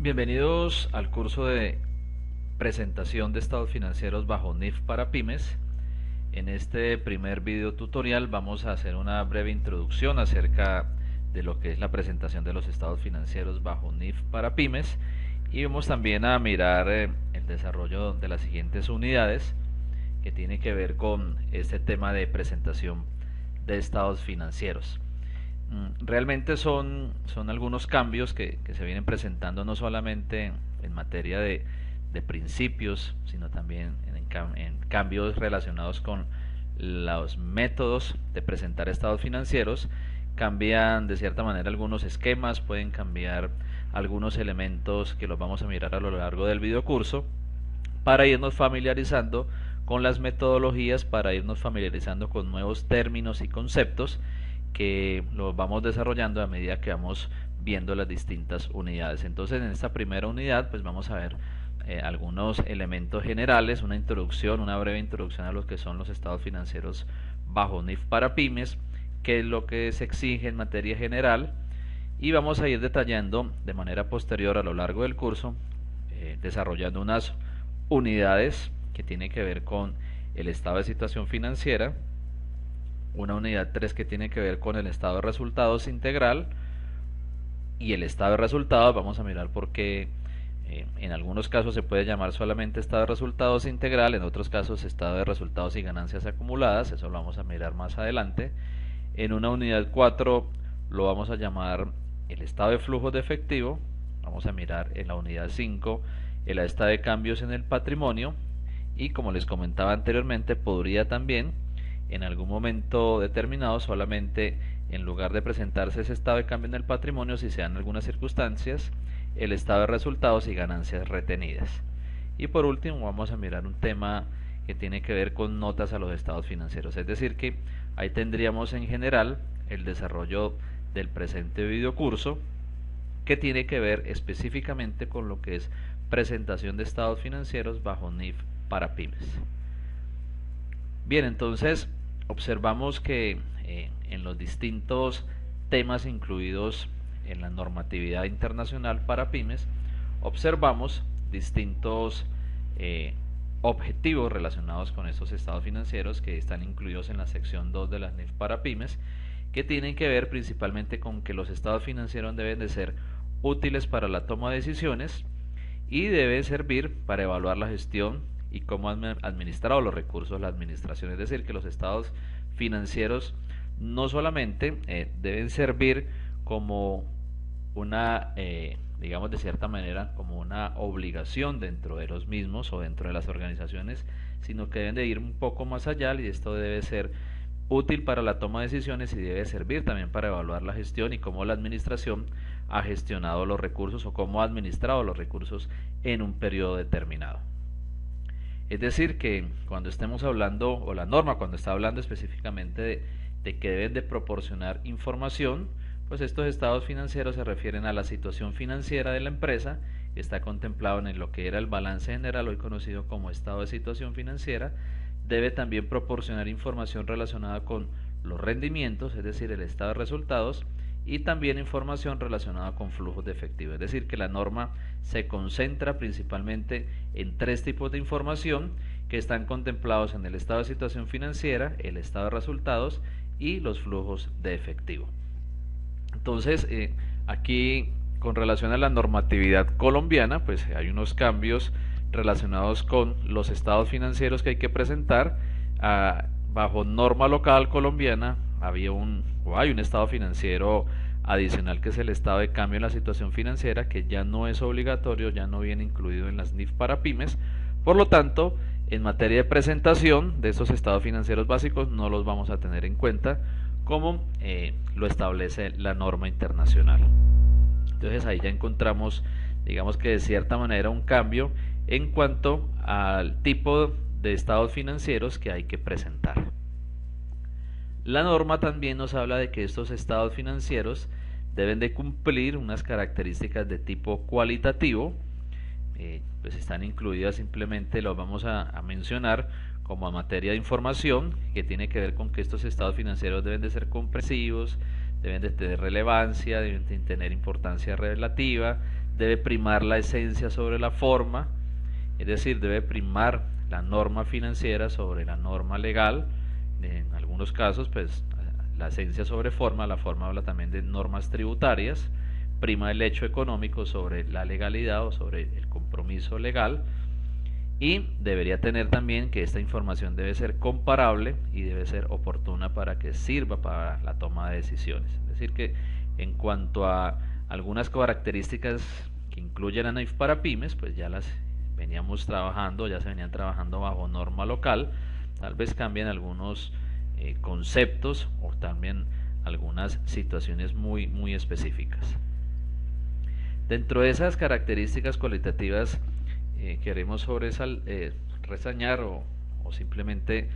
Bienvenidos al curso de presentación de estados financieros bajo NIF para pymes. En este primer video tutorial vamos a hacer una breve introducción acerca de lo que es la presentación de los estados financieros bajo NIF para pymes, y vamos también a mirar el desarrollo de las siguientes unidades que tiene que ver con este tema de presentación de estados financieros. Realmente son algunos cambios que se vienen presentando no solamente en materia de principios, sino también en cambios relacionados con los métodos de presentar estados financieros. Cambian de cierta manera algunos esquemas, pueden cambiar algunos elementos que los vamos a mirar a lo largo del videocurso para irnos familiarizando con las metodologías, para irnos familiarizando con nuevos términos y conceptos que los vamos desarrollando a medida que vamos viendo las distintas unidades. Entonces, en esta primera unidad pues vamos a ver algunos elementos generales, una introducción, una breve introducción a lo que son los estados financieros bajo NIF para pymes, qué es lo que se exige en materia general, y vamos a ir detallando de manera posterior a lo largo del curso, desarrollando unas unidades que tienen que ver con el estado de situación financiera, una unidad 3 que tiene que ver con el estado de resultados integral, y el estado de resultados vamos a mirar por qué en algunos casos se puede llamar solamente estado de resultados integral, en otros casos estado de resultados y ganancias acumuladas. Eso lo vamos a mirar más adelante. En una unidad 4 lo vamos a llamar el estado de flujos de efectivo. Vamos a mirar en la unidad 5 el estado de cambios en el patrimonio, y como les comentaba anteriormente, podría también en algún momento determinado solamente, en lugar de presentarse ese estado de cambio en el patrimonio, si se dan algunas circunstancias, el estado de resultados y ganancias retenidas. Y por último vamos a mirar un tema que tiene que ver con notas a los estados financieros, es decir que ahí tendríamos en general el desarrollo del presente videocurso, que tiene que ver específicamente con lo que es presentación de estados financieros bajo NIF para pymes. Bien, entonces observamos que en los distintos temas incluidos en la normatividad internacional para pymes, observamos distintos objetivos relacionados con estos estados financieros que están incluidos en la sección 2 de las NIF para pymes, que tienen que ver principalmente con que los estados financieros deben de ser útiles para la toma de decisiones y deben servir para evaluar la gestión y cómo han administrado los recursos la administración. Es decir, que los estados financieros no solamente deben servir como una, digamos de cierta manera, como una obligación dentro de los mismos o dentro de las organizaciones, sino que deben de ir un poco más allá, y esto debe ser útil para la toma de decisiones y debe servir también para evaluar la gestión y cómo la administración ha gestionado los recursos o cómo ha administrado los recursos en un periodo determinado. Es decir, que cuando estemos hablando, o la norma cuando está hablando específicamente de que deben de proporcionar información, pues estos estados financieros se refieren a la situación financiera de la empresa, que está contemplado en lo que era el balance general, hoy conocido como estado de situación financiera. Debe también proporcionar información relacionada con los rendimientos, es decir, el estado de resultados, y también información relacionada con flujos de efectivo. Es decir, que la norma se concentra principalmente en tres tipos de información que están contemplados en el estado de situación financiera, el estado de resultados y los flujos de efectivo. Entonces, aquí con relación a la normatividad colombiana, pues hay unos cambios relacionados con los estados financieros que hay que presentar. Bajo norma local colombiana hay un estado financiero adicional, que es el estado de cambio en la situación financiera, que ya no es obligatorio, ya no viene incluido en las NIF para pymes. Por lo tanto, en materia de presentación de estos estados financieros básicos no los vamos a tener en cuenta como lo establece la norma internacional. Entonces ahí ya encontramos, digamos que de cierta manera, un cambio en cuanto al tipo de estados financieros que hay que presentar. La norma también nos habla de que estos estados financieros deben de cumplir unas características de tipo cualitativo, pues están incluidas, simplemente lo vamos a mencionar como a materia de información, que tiene que ver con que estos estados financieros deben de ser comprensivos, deben de tener relevancia, deben de tener importancia relativa, debe primar la esencia sobre la forma, es decir, debe primar la norma financiera sobre la norma legal. En algunos casos, pues la esencia sobre forma, la forma habla también de normas tributarias, prima el hecho económico sobre la legalidad o sobre el compromiso legal, y debería tener también que esta información debe ser comparable y debe ser oportuna para que sirva para la toma de decisiones. Es decir, que en cuanto a algunas características que incluyen a NIF para pymes, pues ya las veníamos trabajando, ya se venían trabajando bajo norma local. Tal vez cambien algunos conceptos o también algunas situaciones muy específicas. Dentro de esas características cualitativas queremos reseñar o simplemente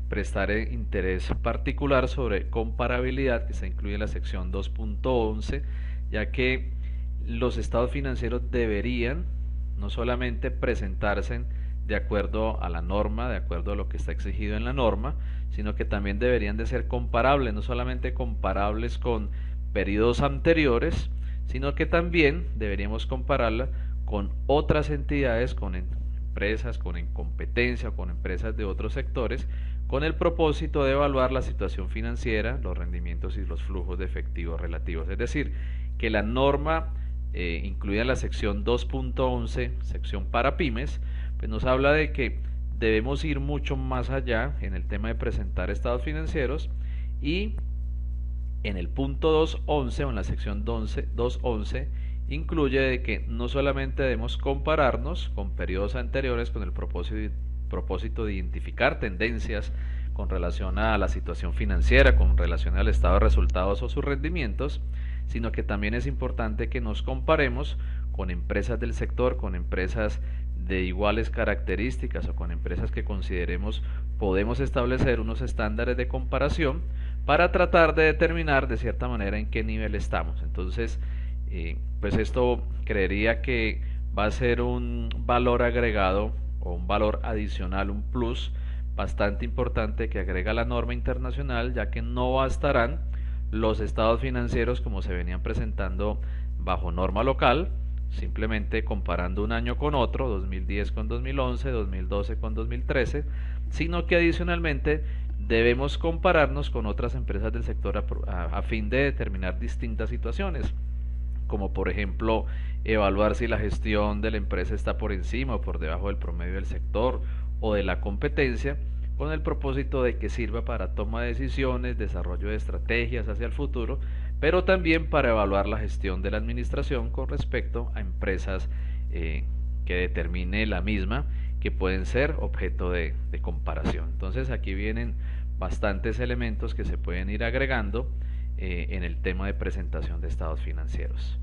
prestar interés particular sobre comparabilidad, que se incluye en la sección 2.11, ya que los estados financieros deberían no solamente presentarse de acuerdo a la norma, de acuerdo a lo que está exigido en la norma, sino que también deberían de ser comparables, no solamente comparables con periodos anteriores, sino que también deberíamos compararla con otras entidades, con empresas, con incompetencia o con empresas de otros sectores, con el propósito de evaluar la situación financiera, los rendimientos y los flujos de efectivo relativos. Es decir, que la norma incluida en la sección 2.11, sección para pymes, pues nos habla de que debemos ir mucho más allá en el tema de presentar estados financieros, y en el punto 2.11 o en la sección 2.11 incluye de que no solamente debemos compararnos con periodos anteriores con el propósito de identificar tendencias con relación a la situación financiera, con relación al estado de resultados o sus rendimientos, sino que también es importante que nos comparemos con empresas del sector, con empresas de iguales características o con empresas que consideremos podemos establecer unos estándares de comparación para tratar de determinar de cierta manera en qué nivel estamos. Entonces, pues esto creería que va a ser un valor agregado o un valor adicional, un plus bastante importante que agrega la norma internacional, ya que no bastarán los estados financieros como se venían presentando bajo norma local, simplemente comparando un año con otro, 2010 con 2011, 2012 con 2013, sino que adicionalmente debemos compararnos con otras empresas del sector a fin de determinar distintas situaciones, como por ejemplo evaluar si la gestión de la empresa está por encima o por debajo del promedio del sector o de la competencia, con el propósito de que sirva para toma de decisiones, desarrollo de estrategias hacia el futuro, pero también para evaluar la gestión de la administración con respecto a empresas que determine la misma, que pueden ser objeto de comparación. Entonces aquí vienen bastantes elementos que se pueden ir agregando en el tema de presentación de estados financieros.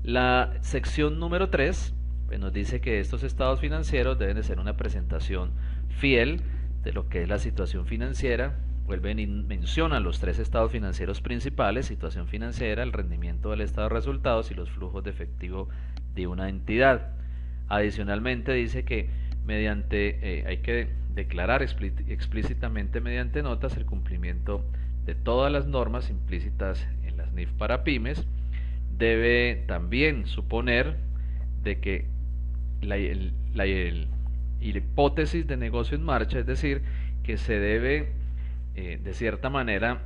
La sección número 3 pues nos dice que estos estados financieros deben de ser una presentación fiel de lo que es la situación financiera. Vuelven y mencionan los tres estados financieros principales: situación financiera, el rendimiento del estado de resultados y los flujos de efectivo de una entidad. Adicionalmente dice que hay que declarar explícitamente mediante notas el cumplimiento de todas las normas implícitas en las NIF para pymes. Debe también suponer de que la hipótesis de negocio en marcha, es decir, que se debe de cierta manera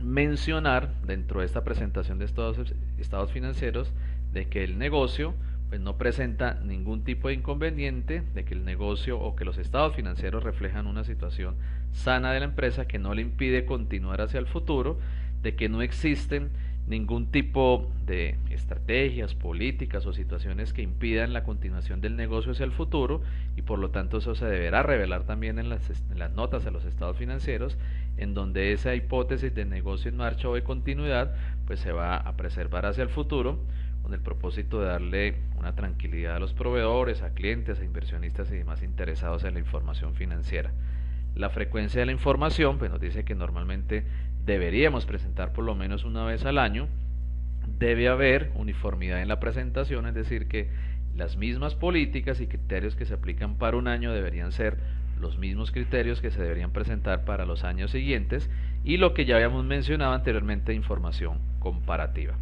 mencionar dentro de esta presentación de estados financieros de que el negocio pues no presenta ningún tipo de inconveniente, de que el negocio o que los estados financieros reflejan una situación sana de la empresa que no le impide continuar hacia el futuro, de que no existen ningún tipo de estrategias, políticas o situaciones que impidan la continuación del negocio hacia el futuro, y por lo tanto eso se deberá revelar también en las notas de los estados financieros, en donde esa hipótesis de negocio en marcha o de continuidad pues se va a preservar hacia el futuro, con el propósito de darle una tranquilidad a los proveedores, a clientes, a inversionistas y demás interesados en la información financiera. La frecuencia de la información pues nos dice que normalmente deberíamos presentar por lo menos una vez al año. Debe haber uniformidad en la presentación, es decir, que las mismas políticas y criterios que se aplican para un año deberían ser los mismos criterios que se deberían presentar para los años siguientes, y lo que ya habíamos mencionado anteriormente, información comparativa.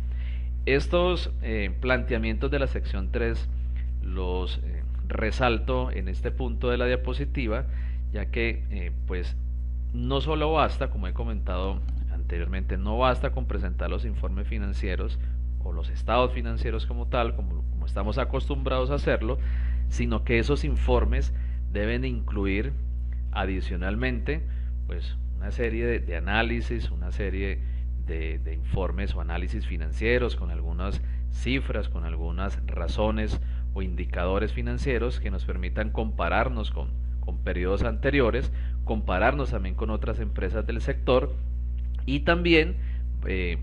Estos planteamientos de la sección 3 los resalto en este punto de la diapositiva, ya que pues no solo basta, como he comentado anteriormente, no basta con presentar los informes financieros o los estados financieros como tal, como estamos acostumbrados a hacerlo, sino que esos informes deben incluir adicionalmente pues una serie de análisis, una serie de informes o análisis financieros con algunas cifras, con algunas razones o indicadores financieros que nos permitan compararnos con periodos anteriores, compararnos también con otras empresas del sector y también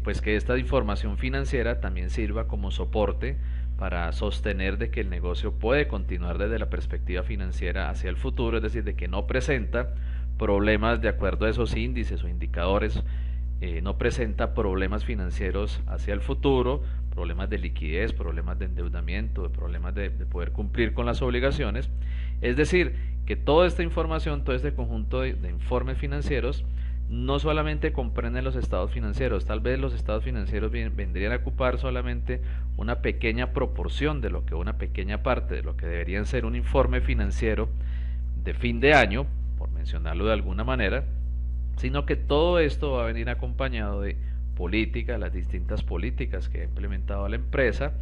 pues que esta información financiera también sirva como soporte para sostener de que el negocio puede continuar desde la perspectiva financiera hacia el futuro, es decir, de que no presenta problemas de acuerdo a esos índices o indicadores, no presenta problemas financieros hacia el futuro, problemas de liquidez, problemas de endeudamiento, problemas de poder cumplir con las obligaciones. Es decir, que toda esta información, todo este conjunto de informes financieros no solamente comprenden los estados financieros, tal vez los estados financieros vendrían a ocupar solamente una pequeña proporción de lo que una pequeña parte de lo que deberían ser un informe financiero de fin de año, por mencionarlo de alguna manera, sino que todo esto va a venir acompañado de política, las distintas políticas que ha implementado la empresa,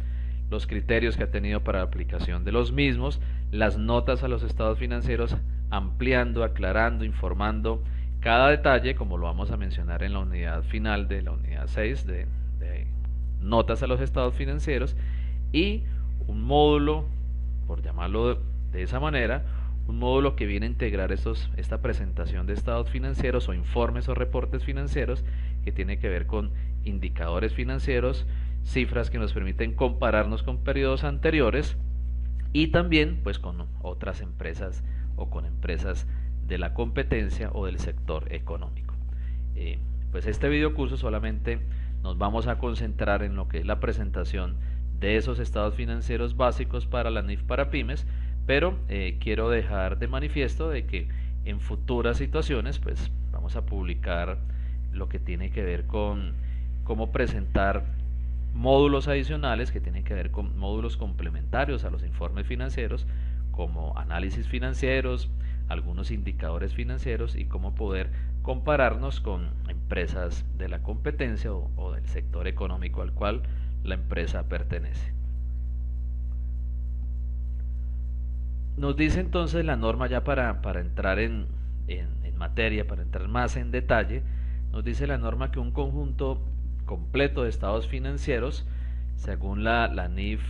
los criterios que ha tenido para la aplicación de los mismos, las notas a los estados financieros, ampliando, aclarando, informando cada detalle, como lo vamos a mencionar en la unidad final de la unidad 6 de notas a los estados financieros, y un módulo, por llamarlo de esa manera, un módulo que viene a integrar esta presentación de estados financieros o informes o reportes financieros que tiene que ver con indicadores financieros, cifras que nos permiten compararnos con periodos anteriores y también pues con otras empresas o con empresas de la competencia o del sector económico. Pues este video curso solamente nos vamos a concentrar en lo que es la presentación de esos estados financieros básicos para la NIF para pymes, pero quiero dejar de manifiesto de que en futuras situaciones pues vamos a publicar lo que tiene que ver con cómo presentar módulos adicionales que tienen que ver con módulos complementarios a los informes financieros, como análisis financieros, algunos indicadores financieros y cómo poder compararnos con empresas de la competencia o del sector económico al cual la empresa pertenece. Nos dice entonces la norma, ya para entrar en materia, para entrar más en detalle, nos dice la norma que un conjunto completo de estados financieros, según la NIF,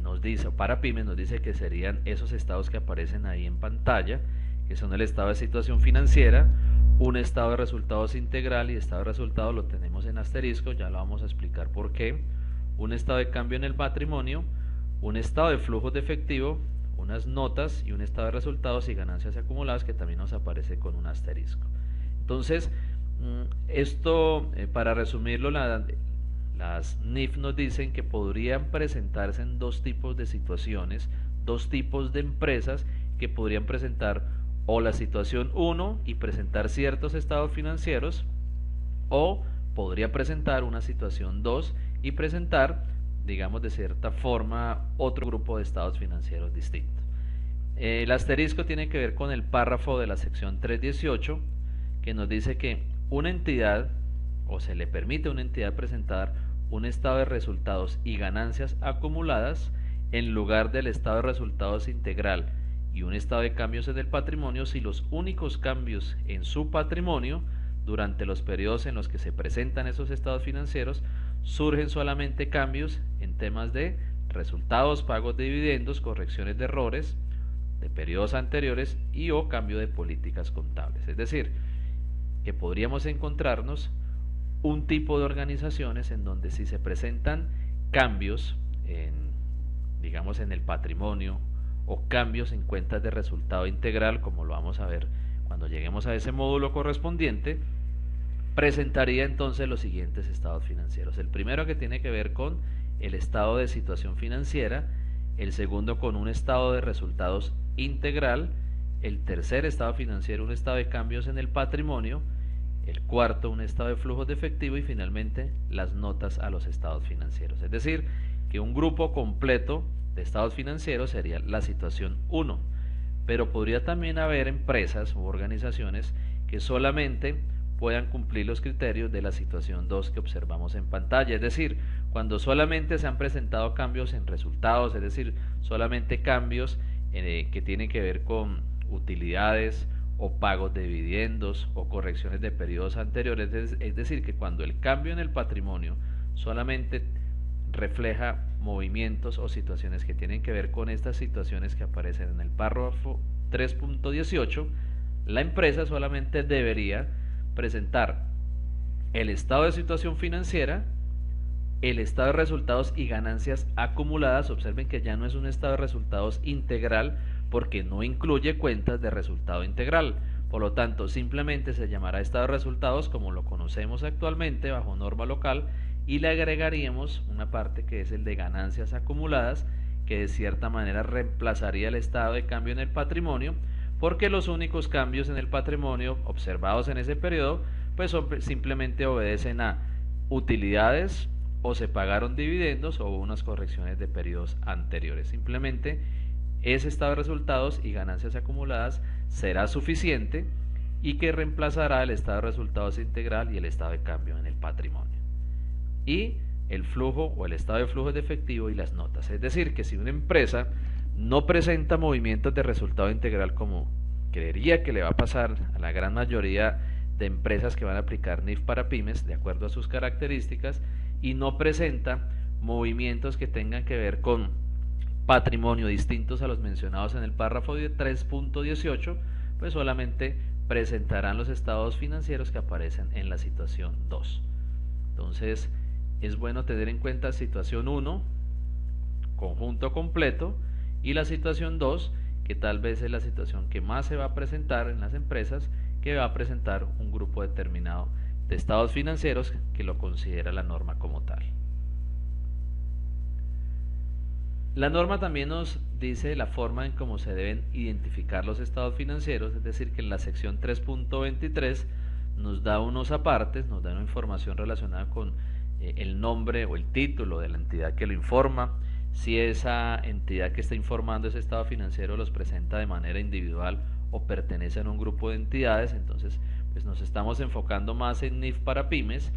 nos dice, o para pymes nos dice que serían esos estados que aparecen ahí en pantalla, que son el estado de situación financiera, un estado de resultados integral, y estado de resultados lo tenemos en asterisco, ya lo vamos a explicar por qué, un estado de cambio en el patrimonio, un estado de flujos de efectivo, unas notas y un estado de resultados y ganancias acumuladas que también nos aparece con un asterisco. Entonces, esto, para resumirlo, las NIF nos dicen que podrían presentarse en dos tipos de situaciones, dos tipos de empresas que podrían presentar o la situación 1 y presentar ciertos estados financieros, o podría presentar una situación 2 y presentar, digamos de cierta forma, otro grupo de estados financieros distintos. El asterisco tiene que ver con el párrafo de la sección 318 que nos dice que una entidad, o se le permite a una entidad presentar un estado de resultados y ganancias acumuladas en lugar del estado de resultados integral y un estado de cambios en el patrimonio si los únicos cambios en su patrimonio durante los periodos en los que se presentan esos estados financieros surgen solamente cambios en temas de resultados, pagos de dividendos, correcciones de errores de periodos anteriores y o cambio de políticas contables. Es decir, que podríamos encontrarnos un tipo de organizaciones en donde si se presentan cambios digamos en el patrimonio o cambios en cuentas de resultado integral, como lo vamos a ver cuando lleguemos a ese módulo correspondiente, presentaría entonces los siguientes estados financieros. El primero, que tiene que ver con el estado de situación financiera, el segundo con un estado de resultados integral, el tercer estado financiero un estado de cambios en el patrimonio, el cuarto un estado de flujos de efectivo y finalmente las notas a los estados financieros. Es decir, que un grupo completo de estados financieros sería la situación 1, pero podría también haber empresas u organizaciones que solamente puedan cumplir los criterios de la situación 2 que observamos en pantalla, es decir, cuando solamente se han presentado cambios en resultados, es decir, solamente cambios que tienen que ver con utilidades o pagos de dividendos o correcciones de periodos anteriores, es decir, que cuando el cambio en el patrimonio solamente refleja movimientos o situaciones que tienen que ver con estas situaciones que aparecen en el párrafo 3.18, la empresa solamente debería presentar el estado de situación financiera, el estado de resultados y ganancias acumuladas. Observen que ya no es un estado de resultados integral porque no incluye cuentas de resultado integral. Por lo tanto, simplemente se llamará estado de resultados como lo conocemos actualmente bajo norma local y le agregaríamos una parte que es el de ganancias acumuladas, que de cierta manera reemplazaría el estado de cambio en el patrimonio, porque los únicos cambios en el patrimonio observados en ese periodo pues simplemente obedecen a utilidades o se pagaron dividendos o unas correcciones de periodos anteriores. Simplemente ese estado de resultados y ganancias acumuladas será suficiente y que reemplazará el estado de resultados integral y el estado de cambio en el patrimonio. Y el flujo o el estado de flujo de efectivo y las notas. Es decir, que si una empresa no presenta movimientos de resultado integral como creería que le va a pasar a la gran mayoría de empresas que van a aplicar NIF para pymes de acuerdo a sus características, y no presenta movimientos que tengan que ver con patrimonio distintos a los mencionados en el párrafo 3.18, pues solamente presentarán los estados financieros que aparecen en la situación 2. Entonces es bueno tener en cuenta situación 1, conjunto completo, y la situación 2, que tal vez es la situación que más se va a presentar en las empresas, que va a presentar un grupo determinado de estados financieros que lo considera la norma como tal. La norma también nos dice la forma en cómo se deben identificar los estados financieros, es decir, que en la sección 3.23 nos da unos apartes, nos da una información relacionada con el nombre o el título de la entidad que lo informa, si esa entidad que está informando ese estado financiero los presenta de manera individual o pertenece a un grupo de entidades. Entonces pues nos estamos enfocando más en NIF para pymes.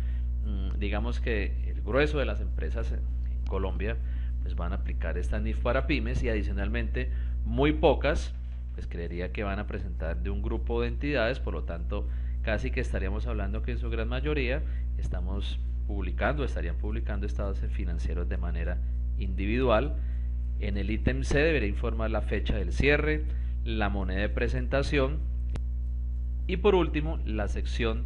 Digamos que el grueso de las empresas en Colombia pues van a aplicar esta NIF para pymes, y adicionalmente muy pocas pues creería que van a presentar de un grupo de entidades. Por lo tanto, casi que estaríamos hablando que en su gran mayoría estarían publicando estados financieros de manera individual. En el ítem C debería informar la fecha del cierre, la moneda de presentación, y por último la sección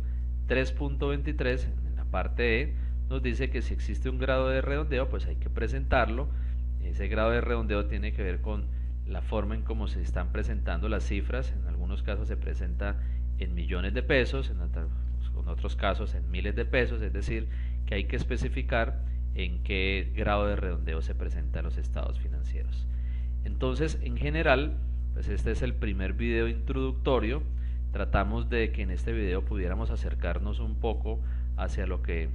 3.23 en la parte E nos dice que si existe un grado de redondeo pues hay que presentarlo. Ese grado de redondeo tiene que ver con la forma en cómo se están presentando las cifras. En algunos casos se presenta en millones de pesos, en otros casos en miles de pesos, es decir, que hay que especificar en qué grado de redondeo se presentan los estados financieros. Entonces, en general, pues este es el primer video introductorio. Tratamos de que en este video pudiéramos acercarnos un poco hacia lo que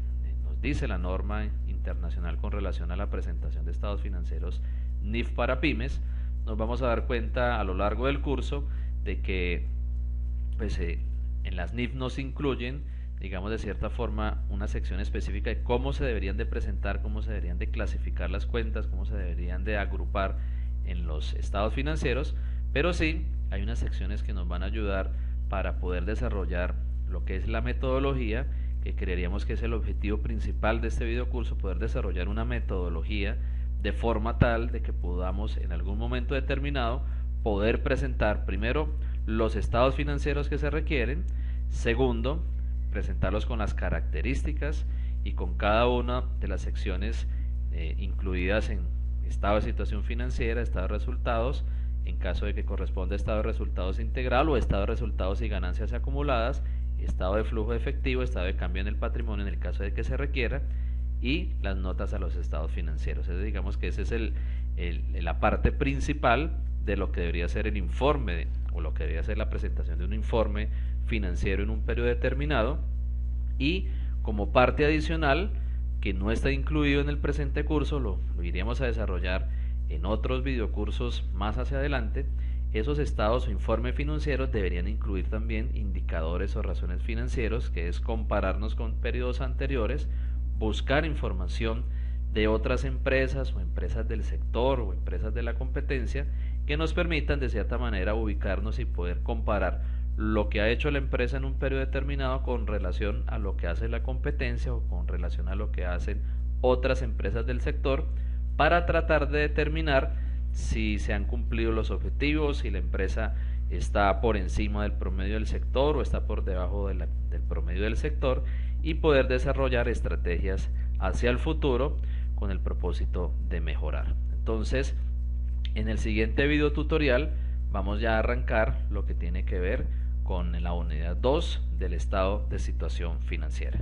nos dice la norma internacional con relación a la presentación de estados financieros NIF para pymes. Nos vamos a dar cuenta a lo largo del curso de que pues, en las NIF no se incluyen, digamos de cierta forma, una sección específica de cómo se deberían de presentar, cómo se deberían de clasificar las cuentas, cómo se deberían de agrupar en los estados financieros, pero sí hay unas secciones que nos van a ayudar para poder desarrollar lo que es la metodología, que creeríamos que es el objetivo principal de este video curso, poder desarrollar una metodología de forma tal de que podamos en algún momento determinado poder presentar primero los estados financieros que se requieren, segundo, presentarlos con las características y con cada una de las secciones incluidas en estado de situación financiera, estado de resultados, en caso de que corresponda a estado de resultados integral o estado de resultados y ganancias acumuladas, estado de flujo de efectivo, estado de cambio en el patrimonio en el caso de que se requiera, y las notas a los estados financieros. Digamos que esa es la parte principal de lo que debería ser el informe o lo que debería ser la presentación de un informe financiero en un periodo determinado. Y como parte adicional, que no está incluido en el presente curso, lo iremos a desarrollar en otros videocursos más hacia adelante, esos estados o informes financieros deberían incluir también indicadores o razones financieros, que es compararnos con periodos anteriores, buscar información de otras empresas o empresas del sector o empresas de la competencia que nos permitan de cierta manera ubicarnos y poder comparar lo que ha hecho la empresa en un periodo determinado con relación a lo que hace la competencia o con relación a lo que hacen otras empresas del sector, para tratar de determinar si se han cumplido los objetivos, si la empresa está por encima del promedio del sector o está por debajo del promedio del sector, y poder desarrollar estrategias hacia el futuro con el propósito de mejorar. Entonces, en el siguiente video tutorial vamos ya a arrancar lo que tiene que ver con la unidad 2 del estado de situación financiera.